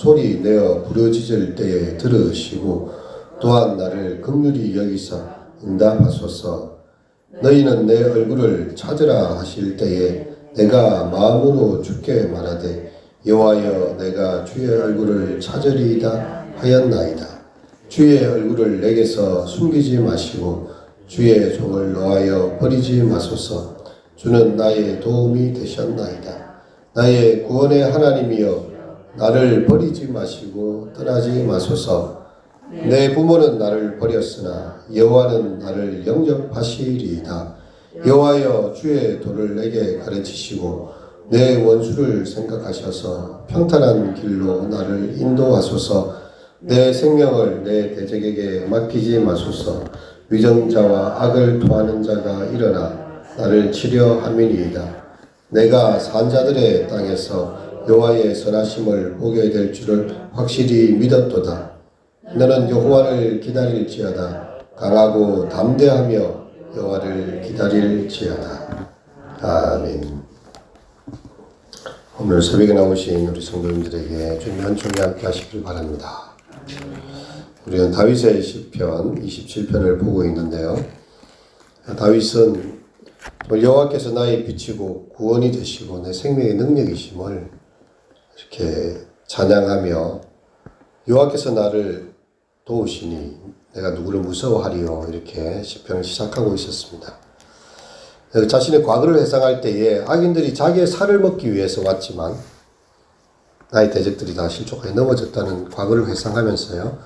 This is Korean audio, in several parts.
소리 내어 부르짖을 때에 들으시고 또한 나를 긍휼히 여기사 응답하소서. 너희는 내 얼굴을 찾으라 하실 때에 내가 마음으로 주께 말하되 여호와여 내가 주의 얼굴을 찾으리이다 하였나이다. 주의 얼굴을 내게서 숨기지 마시고 주의 종을 노하여 버리지 마소서. 주는 나의 도움이 되셨나이다. 나의 구원의 하나님이여 나를 버리지 마시고 떠나지 마소서. 내 부모는 나를 버렸으나 여호와는 나를 영접하시리이다. 여호와여 주의 도를 내게 가르치시고 내 원수를 생각하셔서 평탄한 길로 나를 인도하소서. 내 생명을 내 대적에게 맡기지 마소서. 위정자와 악을 토하는 자가 일어나 나를 치려 함이니이다. 내가 산자들의 땅에서 여호와의 선하심을 보게 될 줄을 확실히 믿었도다. 너는 여호와를 기다릴지어다. 강하고 담대하며 여호와를 기다릴지어다. 아멘. 오늘 새벽에 나오신 우리 성도님들에게 주님의 은총이 함께 하시길 바랍니다. 우리는 다윗의 시편 27편을 보고 있는데요. 다윗은 여호와께서 나의 빛이고 구원이 되시고 내 생명의 능력이심을 이렇게 찬양하며 여호와께서 나를 도우시니 내가 누구를 무서워하리요 이렇게 시편을 시작하고 있었습니다. 자신의 과거를 회상할 때에 악인들이 자기의 살을 먹기 위해서 왔지만 나의 대적들이 다 실족하여 넘어졌다는 과거를 회상하면서요.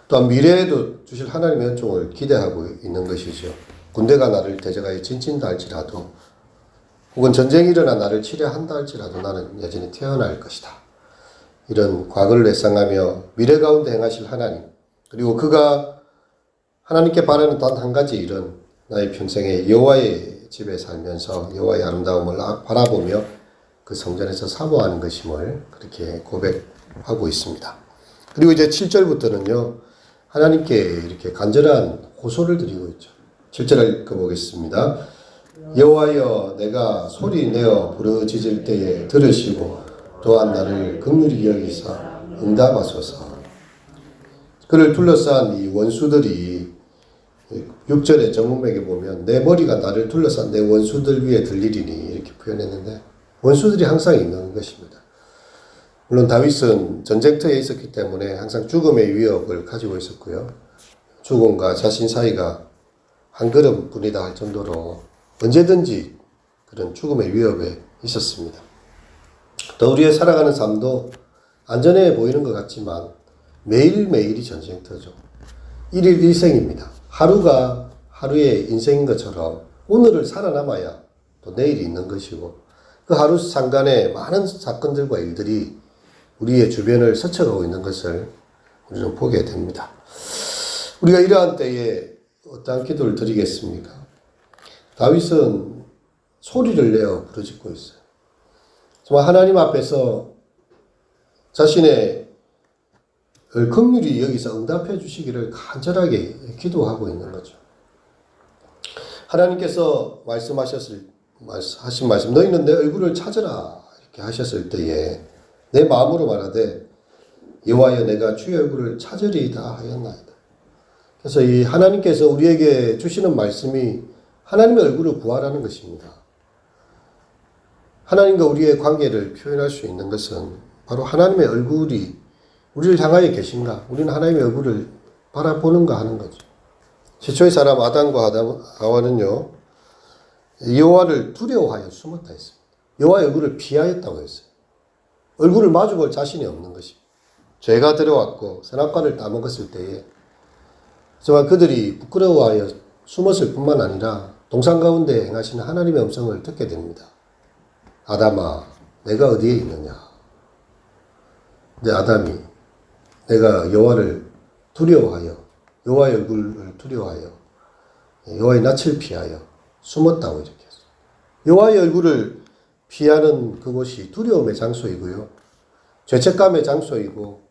또한 미래에도 주실 하나님의 은총을 기대하고 있는 것이죠. 군대가 나를 대적하여 진친다 할지라도 혹은 전쟁이 일어나 나를 치려 한다 할지라도 나는 여전히 태어날 것이다. 이런 과거를 회상하며 미래 가운데 행하실 하나님, 그리고 그가 하나님께 바라는 단 한 가지 일은 나의 평생에 여호와의 집에 살면서 여호와의 아름다움을 바라보며 그 성전에서 사모하는 것임을 그렇게 고백하고 있습니다. 그리고 이제 7절부터는요. 하나님께 이렇게 간절한 호소를 드리고 있죠. 7절을 읽어보겠습니다. 여호와여 내가 소리 내어 부르짖을 때에 들으시고 또한 나를 긍휼히 여기사 응답하소서. 그를 둘러싼 이 원수들이 6절의 정문맥에 보면 내 머리가 나를 둘러싼 내 원수들 위에 들리리니 이렇게 표현했는데 원수들이 항상 있는 것입니다. 물론 다윗은 전쟁터에 있었기 때문에 항상 죽음의 위협을 가지고 있었고요. 죽음과 자신 사이가 한 걸음뿐이다 할 정도로 언제든지 그런 죽음의 위협에 있었습니다. 또 우리의 살아가는 삶도 안전해 보이는 것 같지만 매일매일이 전쟁터죠. 1일 1생입니다. 하루가 하루의 인생인 것처럼 오늘을 살아남아야 또 내일이 있는 것이고 그 하루 상간에 많은 사건들과 일들이 우리의 주변을 스쳐가고 있는 것을 우리는 보게 됩니다. 우리가 이러한 때에 어떠한 기도를 드리겠습니까? 다윗은 소리를 내어 부르짖고 있어요. 정말 하나님 앞에서 자신의 긍휼히 여기서 응답해 주시기를 간절하게 기도하고 있는 거죠. 하나님께서 하신 말씀 너희는 내 얼굴을 찾으라 이렇게 하셨을 때에 내 마음으로 말하되 여호와여 내가 주의 얼굴을 찾으리이다 하였나이다. 그래서 이 하나님께서 우리에게 주시는 말씀이 하나님의 얼굴을 구하라는 것입니다. 하나님과 우리의 관계를 표현할 수 있는 것은 바로 하나님의 얼굴이 우리를 향하여 계신가, 우리는 하나님의 얼굴을 바라보는가 하는 거죠. 최초의 사람 아담과 하와는요 여호와를 두려워하여 숨었다 했습니다. 여호와의 얼굴을 피하였다고 했어요. 얼굴을 마주볼 자신이 없는 것입니다. 죄가 들어왔고 선악과를 따먹었을 때에 정말 그들이 부끄러워하여 숨었을 뿐만 아니라 동산 가운데 행하시는 하나님의 음성을 듣게 됩니다. 아담아 내가 어디에 있느냐. 근데 아담이 내가 여호와를 두려워하여 여호와의 얼굴을 두려워하여 여호와의 낯을 피하여 숨었다고 이렇게 했어요. 여호와의 얼굴을 피하는 그곳이 두려움의 장소이고요. 죄책감의 장소이고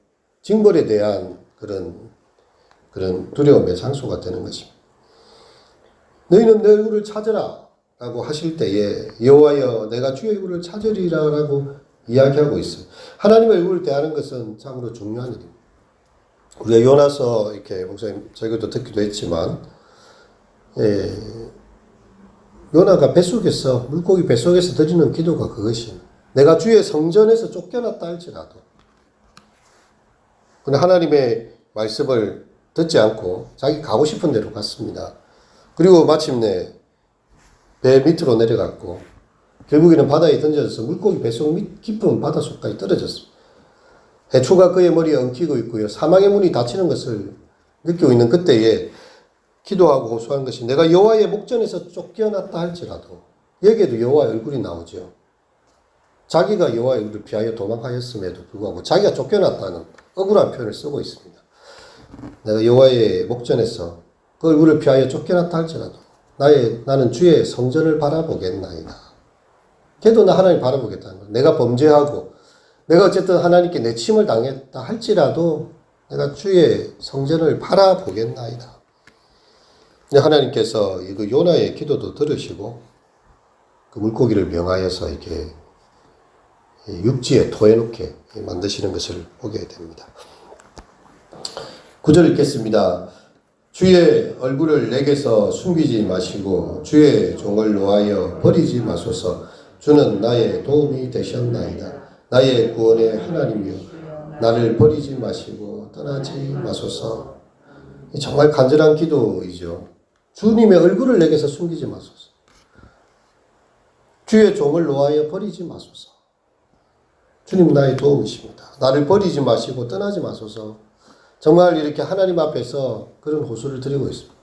징벌에 대한 그런 두려움의 장소가 되는 것입니다. 너희는 내 얼굴을 찾으라 라고 하실 때에 여호와여 내가 주의 얼굴을 찾으리라 라고 이야기하고 있어요. 하나님의 얼굴을 대하는 것은 참으로 중요한 일입니다. 우리가 요나서 이렇게 목사님 저희도 듣기도 했지만 요나가 뱃속에서 물고기 뱃속에서 드리는 기도가 그것이에요. 내가 주의 성전에서 쫓겨났다 할지라도 근데 하나님의 말씀을 듣지 않고 자기 가고 싶은 대로 갔습니다. 그리고 마침내 배 밑으로 내려갔고 결국에는 바다에 던져져서 물고기 뱃속 깊은 바닷속까지 떨어졌습니다. 해초가 그의 머리에 엉키고 있고요. 사망의 문이 닫히는 것을 느끼고 있는 그때에 기도하고 호소한 것이 내가 여호와의 목전에서 쫓겨났다 할지라도 여기에도 여호와의 얼굴이 나오죠. 자기가 여호와의 얼굴을 피하여 도망하였음에도 불구하고 자기가 쫓겨났다는 억울한 표현을 쓰고 있습니다. 내가 여호와의 목전에서 그 얼굴을 피하여 쫓겨났다 할지라도 나는 주의 성전을 바라보겠나이다. 걔도 나 하나님 바라보겠다는 거예요. 내가 범죄하고 내가 어쨌든 하나님께 내침을 당했다 할지라도 내가 주의 성전을 바라보겠나이다. 하나님께서 그 요나의 기도도 들으시고 그 물고기를 명하여서 이렇게 육지에 토해놓게 만드시는 것을 보게 됩니다. 9절 읽겠습니다. 주의 얼굴을 내게서 숨기지 마시고 주의 종을 노하여 버리지 마소서. 주는 나의 도움이 되셨나이다. 나의 구원의 하나님이여 나를 버리지 마시고 떠나지 마소서. 정말 간절한 기도이죠. 주님의 얼굴을 내게서 숨기지 마소서. 주의 종을 노하여 버리지 마소서. 주님 나의 도움이십니다. 나를 버리지 마시고 떠나지 마소서. 정말 이렇게 하나님 앞에서 그런 호소를 드리고 있습니다.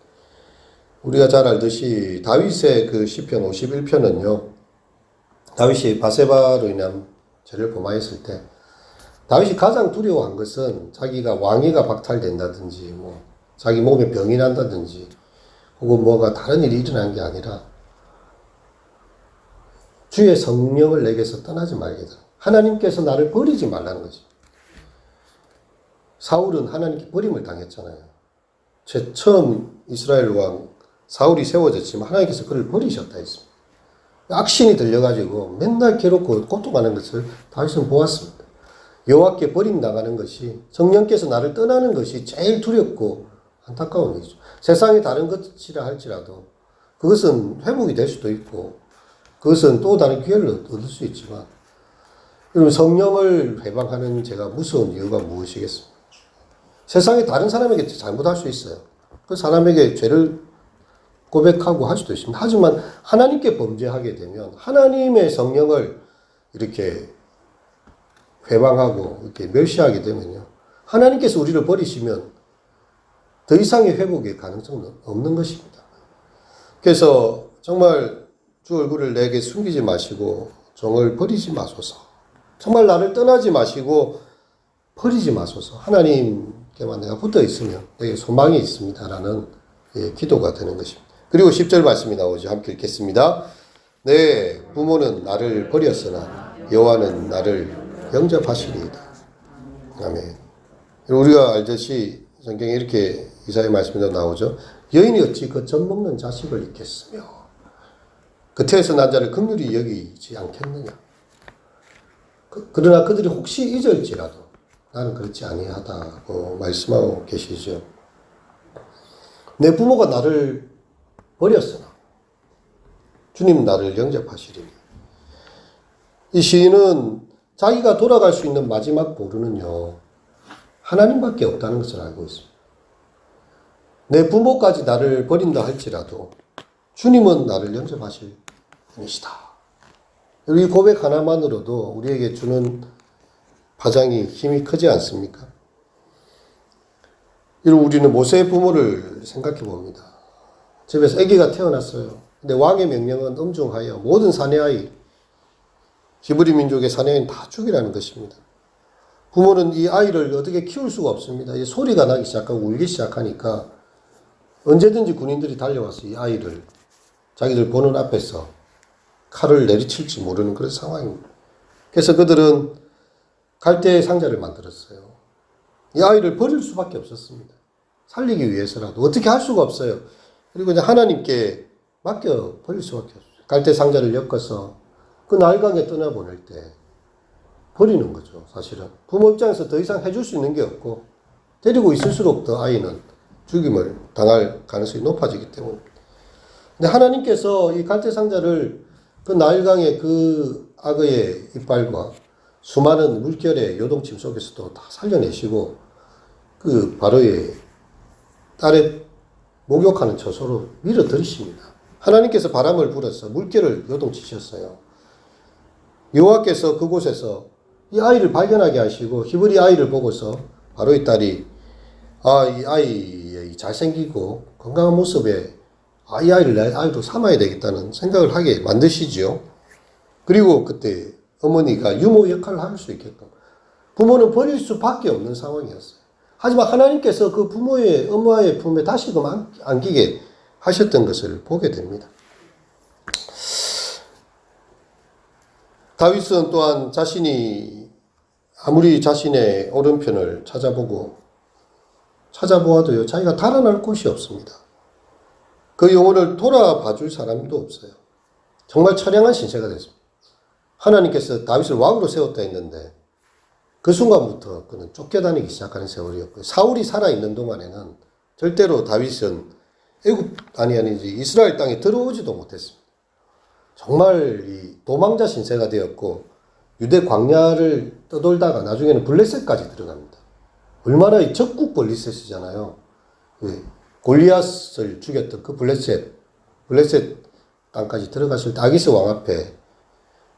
우리가 잘 알듯이 다윗의 그 시편 51편은요. 다윗이 바세바로 인한 죄를 범하였을 때 다윗이 가장 두려워한 것은 자기가 왕위가 박탈된다든지 자기 몸에 병이 난다든지 혹은 뭐가 다른 일이 일어난 게 아니라 주의 성령을 내게서 떠나지 말겠다. 하나님께서 나를 버리지 말라는 거지. 사울은 하나님께 버림을 당했잖아요. 처음 이스라엘 왕 사울이 세워졌지만 하나님께서 그를 버리셨다 했습니다. 악신이 들려가지고 맨날 괴롭고 고통하는 것을 다윗은 보았습니다. 여호와께 버림당하는 것이 성령께서 나를 떠나는 것이 제일 두렵고 안타까운 일이죠. 세상에 다른 것이라 할지라도 그것은 회복이 될 수도 있고 그것은 또 다른 기회를 얻을 수 있지만 여러분 성령을 해방하는 제가 무서운 이유가 무엇이겠습니까? 세상에 다른 사람에게 잘못할 수 있어요. 그 사람에게 죄를 고백하고 할 수도 있습니다. 하지만 하나님께 범죄하게 되면 하나님의 성령을 이렇게 회방하고 이렇게 멸시하게 되면요. 하나님께서 우리를 버리시면 더 이상의 회복의 가능성은 없는 것입니다. 그래서 정말 주 얼굴을 내게 숨기지 마시고 종을 버리지 마소서. 정말 나를 떠나지 마시고 버리지 마소서. 하나님께만 내가 붙어 있으면 내게 소망이 있습니다라는 기도가 되는 것입니다. 그리고 10절 말씀이 나오죠. 함께 읽겠습니다. 내 부모는 나를 버렸으나 여호와는 나를 영접하시리이다. 아멘. 우리가 알듯이 성경에 이렇게 이사야 말씀도 나오죠. 여인이 어찌 그 젖 먹는 자식을 잊겠으며 그 태에서 난 자를 긍휼히 여기지 않겠느냐. 그러나 그들이 혹시 잊을지라도 나는 그렇지 아니하다고 말씀하고 계시죠. 내 부모가 나를 버렸으나 주님 나를 영접하시리니. 이 시인은 자기가 돌아갈 수 있는 마지막 보루는요. 하나님밖에 없다는 것을 알고 있습니다. 내 부모까지 나를 버린다 할지라도 주님은 나를 영접하실 분이시다. 이 고백 하나만으로도 우리에게 주는 파장이 힘이 크지 않습니까? 여러분 우리는 모세의 부모를 생각해 봅니다. 집에서 아기가 태어났어요. 근데 왕의 명령은 엄중하여 모든 사내아이, 히브리 민족의 사내아이는 다 죽이라는 것입니다. 부모는 이 아이를 어떻게 키울 수가 없습니다. 이 소리가 나기 시작하고 울기 시작하니까 언제든지 군인들이 달려와서 이 아이를 자기들 보는 앞에서 칼을 내리칠지 모르는 그런 상황입니다. 그래서 그들은 갈대의 상자를 만들었어요. 이 아이를 버릴 수밖에 없었습니다. 살리기 위해서라도 어떻게 할 수가 없어요. 그리고 이제 하나님께 맡겨 버릴 수밖에 없어요. 갈대 상자를 엮어서 그 날강에 떠나보낼 때 버리는 거죠. 사실은 부모 입장에서 더 이상 해줄 수 있는 게 없고 데리고 있을수록 더 아이는 죽임을 당할 가능성이 높아지기 때문에. 근데 하나님께서 이 갈대상자를 그 나일강의 그 악어의 이빨과 수많은 물결의 요동침 속에서도 다 살려내시고 그 바로의 딸의 목욕하는 처소로 밀어들이십니다. 하나님께서 바람을 불어서 물결을 요동치셨어요. 여호와께서 그곳에서 이 아이를 발견하게 하시고 히브리 아이를 보고서 바로 이 딸이 이 아이의 잘생기고 건강한 모습에 이 아이를 내 아이로 삼아야 되겠다는 생각을 하게 만드시지요. 그리고 그때 어머니가 유모 역할을 할 수 있게끔 부모는 버릴 수밖에 없는 상황이었어요. 하지만 하나님께서 그 부모의 엄마의 품에 다시금 안기게 하셨던 것을 보게 됩니다. 다윗은 또한 자신이 아무리 자신의 오른편을 찾아보아도요, 자기가 달아날 곳이 없습니다. 그 영혼을 돌아봐 줄 사람도 없어요. 정말 처량한 신세가 됐습니다. 하나님께서 다윗을 왕으로 세웠다 했는데 그 순간부터 그는 쫓겨다니기 시작하는 세월이었고요. 사울이 살아있는 동안에는 절대로 다윗은 아니지 이스라엘 땅에 들어오지도 못했습니다. 정말 이 도망자 신세가 되었고 유대 광야를 떠돌다가 나중에는 블레셋까지 들어갑니다. 얼마나 이 적국 블레셋이잖아요. 골리앗을 죽였던 그 블레셋 땅까지 들어갔을 때 아기스 왕 앞에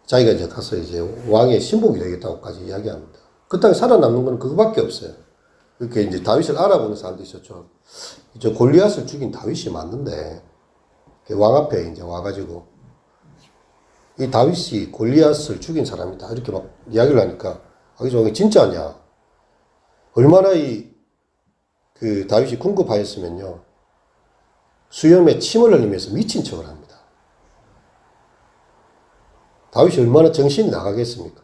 자기가 이제 가서 이제 왕의 신복이 되겠다고까지 이야기합니다. 그 땅에 살아남는 건 그거밖에 없어요. 이렇게 이제 다윗을 알아보는 사람도 있었죠. 저 골리앗을 죽인 다윗이 맞는데 왕 앞에 이제 와가지고 이 다윗이 골리앗을 죽인 사람이다 이렇게 막 이야기를 하니까 아기스 왕이 진짜냐? 얼마나 그 다윗이 궁급하였으면요 수염에 침을 흘리면서 미친 척을 합니다. 다윗이 얼마나 정신이 나가겠습니까?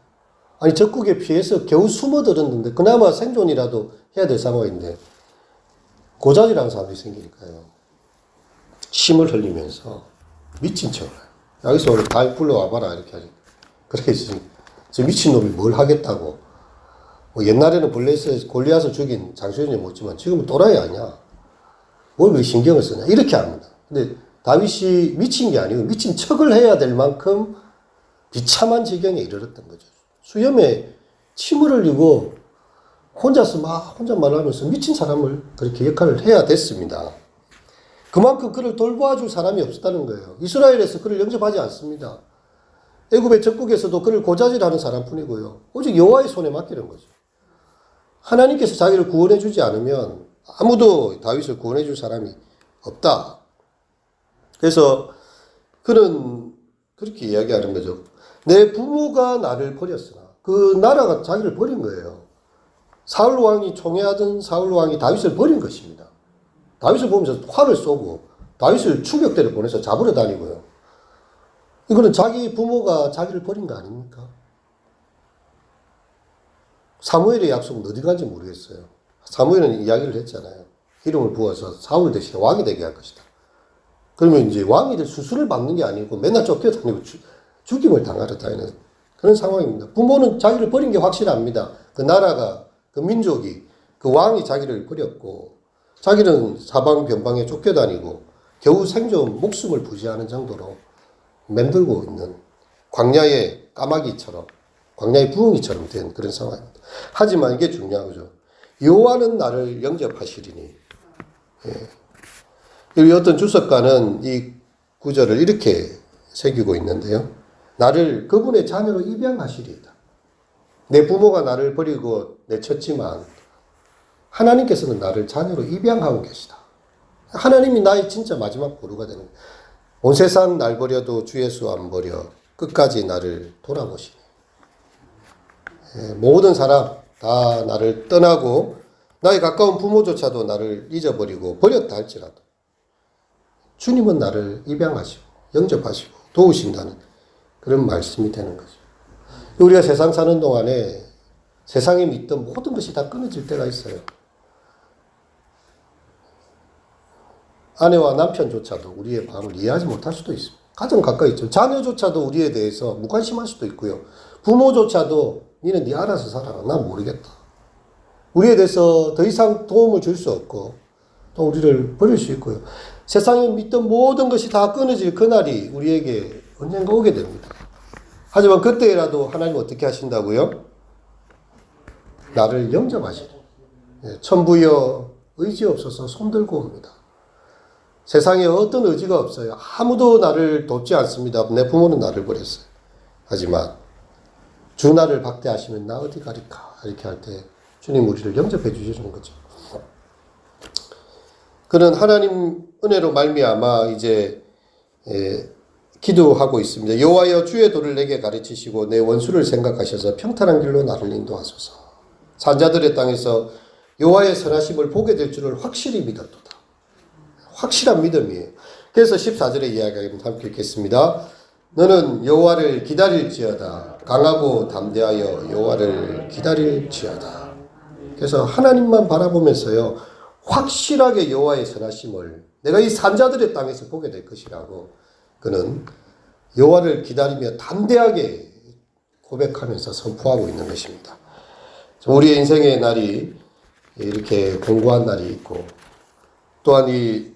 아니 적국에 피해서 겨우 숨어들었는데 그나마 생존이라도 해야 될 상황인데 고자질하는 사람들이 생기니까요. 침을 흘리면서 미친 척을 해요. 여기서 오늘 다윗 불러와봐라 이렇게 하니까 그래서 저 미친놈이 뭘 하겠다고. 뭐 옛날에는 블레셋 골리앗을 죽인 장수현이 못지만 지금은 또라이 아니야. 뭘 그렇게 신경을 쓰냐 이렇게 합니다. 근데 다윗이 미친 게 아니고 미친 척을 해야 될 만큼 비참한 지경에 이르렀던 거죠. 수염에 침을 흘리고 혼자 말하면서 미친 사람을 그렇게 역할을 해야 됐습니다. 그만큼 그를 돌봐줄 사람이 없었다는 거예요. 이스라엘에서 그를 영접하지 않습니다. 애굽의 적국에서도 그를 고자질하는 사람뿐이고요. 오직 여호와의 손에 맡기는 거죠. 하나님께서 자기를 구원해 주지 않으면 아무도 다윗을 구원해 줄 사람이 없다. 그래서 그는 그렇게 이야기하는 거죠. 내 부모가 나를 버렸으나 그 나라가 자기를 버린 거예요. 사울 왕이 총애하던 사울 왕이 다윗을 버린 것입니다. 다윗을 보면서 활을 쏘고 다윗을 추격대를 보내서 잡으러 다니고요. 이거는 자기 부모가 자기를 버린 거 아닙니까? 사무엘의 약속은 어디 간지 모르겠어요. 사무엘은 이야기를 했잖아요. 기름을 부어서 사울 대신에 왕이 되게 할 것이다. 그러면 이제 왕이 될 수술을 받는 게 아니고 맨날 쫓겨다니고 죽임을 당하러 다니는 그런 상황입니다. 부모는 자기를 버린 게 확실합니다. 그 나라가, 그 민족이, 그 왕이 자기를 버렸고 자기는 사방 변방에 쫓겨다니고 겨우 생존 목숨을 부지하는 정도로 맴돌고 있는 광야의 까마귀처럼 광야의 부흥이처럼 된 그런 상황입니다. 하지만 이게 중요한 거죠. 여호와는 나를 영접하시리니. 예. 어떤 주석가는 이 구절을 이렇게 새기고 있는데요. 나를 그분의 자녀로 입양하시리이다. 내 부모가 나를 버리고 내쳤지만 하나님께서는 나를 자녀로 입양하고 계시다. 하나님이 나의 진짜 마지막 보루가 되는 거예요. 온 세상 날 버려도 주 예수 안 버려 끝까지 나를 돌아보시니. 모든 사람 다 나를 떠나고 나의 가까운 부모조차도 나를 잊어버리고 버렸다 할지라도 주님은 나를 입양하시고 영접하시고 도우신다는 그런 말씀이 되는 거죠. 우리가 세상 사는 동안에 세상에 믿던 모든 것이 다 끊어질 때가 있어요. 아내와 남편조차도 우리의 마음을 이해하지 못할 수도 있습니다. 가장 가까이 있죠. 자녀조차도 우리에 대해서 무관심할 수도 있고요. 부모조차도 니는 네 알아서 살아라. 난 모르겠다. 우리에 대해서 더 이상 도움을 줄 수 없고 또 우리를 버릴 수 있고요. 세상에 믿던 모든 것이 다 끊어질 그날이 우리에게 언젠가 오게 됩니다. 하지만 그때라도 하나님 어떻게 하신다고요? 나를 영접하시라. 천부여 의지 없어서 손들고 옵니다. 세상에 어떤 의지가 없어요. 아무도 나를 돕지 않습니다. 내 부모는 나를 버렸어요. 하지만 주 나를 박대하시면 나 어디 가리까? 이렇게 할 때 주님 우리를 영접해 주시는 거죠. 그는 하나님 은혜로 말미암아 이제 기도하고 있습니다. 여호와여 주의 도를 내게 가르치시고 내 원수를 생각하셔서 평탄한 길로 나를 인도하소서. 산자들의 땅에서 여호와의 선하심을 보게 될 줄을 확실히 믿었도다. 확실한 믿음이에요. 그래서 14절의 이야기 함께 읽겠습니다. 너는 여호와를 기다릴지어다. 강하고 담대하여 여호와를 기다릴지어다. 그래서 하나님만 바라보면서요. 확실하게 여호와의 선하심을 내가 이 산자들의 땅에서 보게 될 것이라고 그는 여호와를 기다리며 담대하게 고백하면서 선포하고 있는 것입니다. 우리의 인생의 날이 이렇게 공고한 날이 있고 또한 이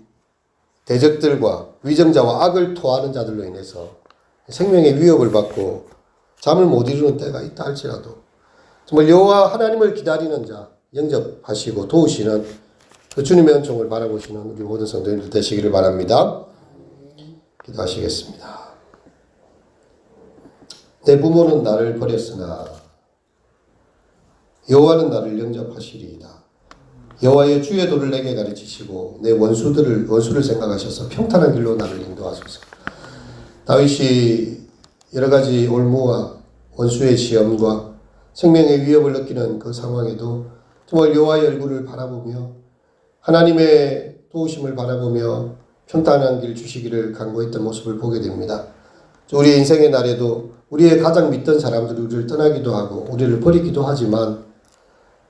대적들과 위정자와 악을 토하는 자들로 인해서 생명의 위협을 받고 잠을 못 이루는 때가 있다 할지라도 정말 여호와 하나님을 기다리는 자 영접하시고 도우시는 그 주님의 은총을 바라보시는 우리 모든 성도님들 되시기를 바랍니다. 기도하시겠습니다. 내 부모는 나를 버렸으나 여호와는 나를 영접하시리이다. 여호와의 주의 도를 내게 가르치시고 내 원수를 생각하셔서 평탄한 길로 나를 인도하소서. 다윗이 여러 가지 올무와 원수의 시험과 생명의 위협을 느끼는 그 상황에도 정말 여호와의 얼굴을 바라보며 하나님의 도우심을 바라보며 평탄한 길 주시기를 간구했던 모습을 보게 됩니다. 우리의 인생의 날에도 우리의 가장 믿던 사람들이 우리를 떠나기도 하고 우리를 버리기도 하지만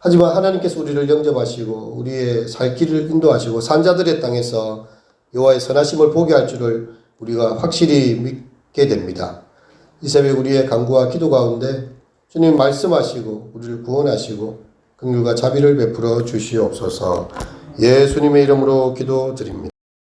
하나님께서 우리를 영접하시고 우리의 살 길을 인도하시고 산자들의 땅에서 여호와의 선하심을 보게 할 줄을 우리가 확실히 믿게 됩니다. 이 새벽 우리의 간구와 기도 가운데 주님 말씀하시고 우리를 구원하시고 긍휼과 자비를 베풀어 주시옵소서. 예수님의 이름으로 기도드립니다.